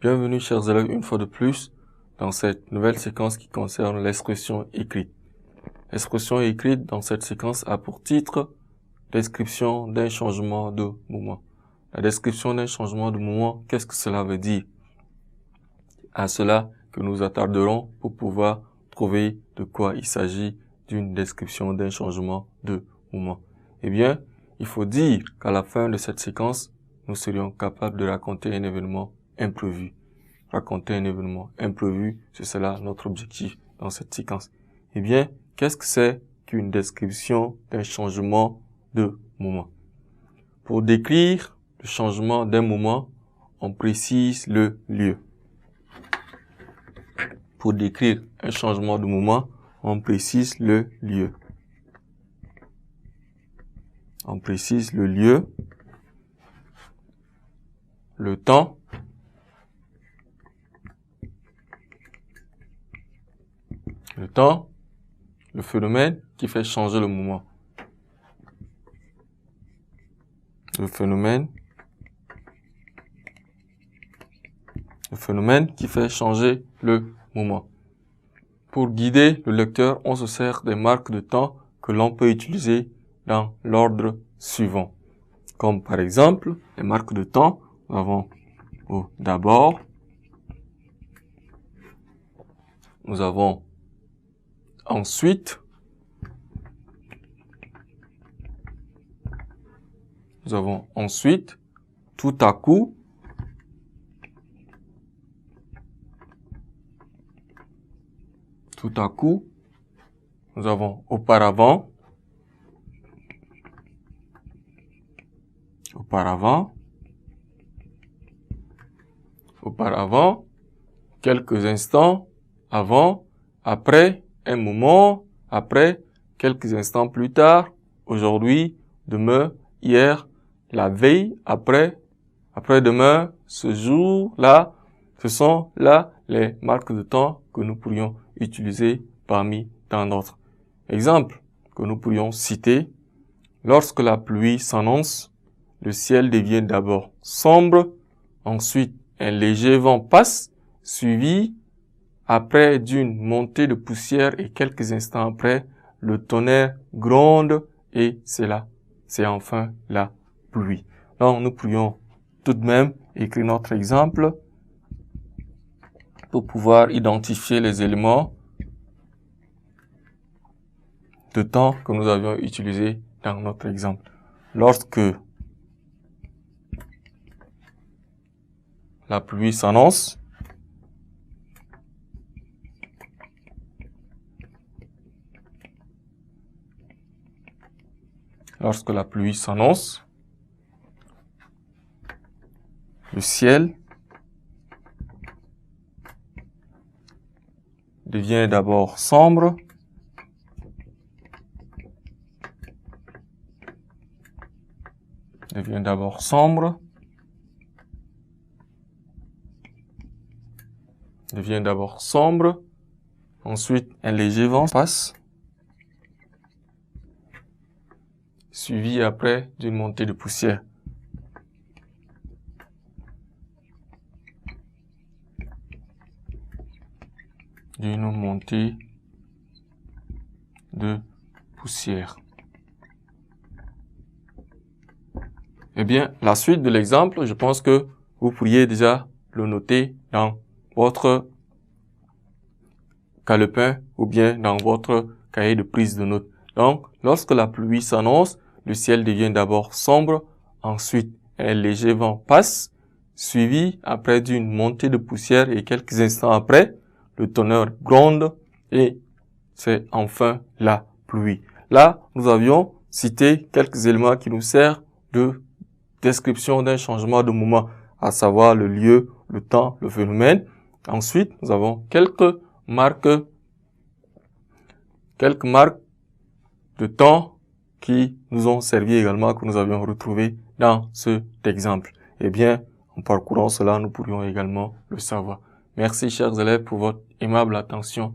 Bienvenue chers élèves une fois de plus dans cette nouvelle séquence qui concerne l'expression écrite. L'expression écrite dans cette séquence a pour titre description d'un changement de moment. La description d'un changement de moment, qu'est-ce que cela veut dire? À cela que nous attarderons pour pouvoir trouver de quoi il s'agit d'une description d'un changement de moment. Eh bien, il faut dire qu'à la fin de cette séquence, nous serions capables de raconter un événement imprévu. Raconter un événement imprévu, c'est cela notre objectif dans cette séquence. Eh bien, qu'est-ce que c'est qu'une description d'un changement de moment? Pour décrire le changement d'un moment, on précise le lieu. Pour décrire un changement de moment, on précise le lieu. On précise le lieu, le temps, le phénomène qui fait changer le moment. Le phénomène qui fait changer le moment. Pour guider le lecteur, on se sert des marques de temps que l'on peut utiliser dans l'ordre suivant. Comme par exemple, les marques de temps, nous avons d'abord, nous avons ensuite, nous avons ensuite, tout à coup, nous avons auparavant, quelques instants, avant, après, un moment, après, quelques instants plus tard, aujourd'hui, demain, hier, la veille, après, après-demain, ce jour-là, ce sont là les marques de temps que nous pourrions utiliser parmi tant d'autres. Exemple que nous pourrions citer, lorsque la pluie s'annonce, le ciel devient d'abord sombre, ensuite un léger vent passe, suivi après d'une montée de poussière et quelques instants après, le tonnerre gronde et c'est enfin la pluie. Donc nous pourrions tout de même écrire notre exemple pour pouvoir identifier les éléments de temps que nous avions utilisés dans notre exemple. Lorsque la pluie s'annonce, le ciel devient d'abord sombre, ensuite un léger vent passe, suivi après d'une montée de poussière. Eh bien, la suite de l'exemple, je pense que vous pourriez déjà le noter dans votre calepin ou bien dans votre cahier de prise de notes. Donc, lorsque la pluie s'annonce, le ciel devient d'abord sombre, ensuite un léger vent passe, suivi après d'une montée de poussière et quelques instants après, le tonnerre gronde et c'est enfin la pluie. Là, nous avions cité quelques éléments qui nous servent de description d'un changement de moment, à savoir le lieu, le temps, le phénomène. Ensuite, nous avons quelques marques de temps qui nous ont servi également, que nous avions retrouvé dans cet exemple. Eh bien, en parcourant cela, nous pourrions également le savoir. Merci, chers élèves, pour votre aimable attention.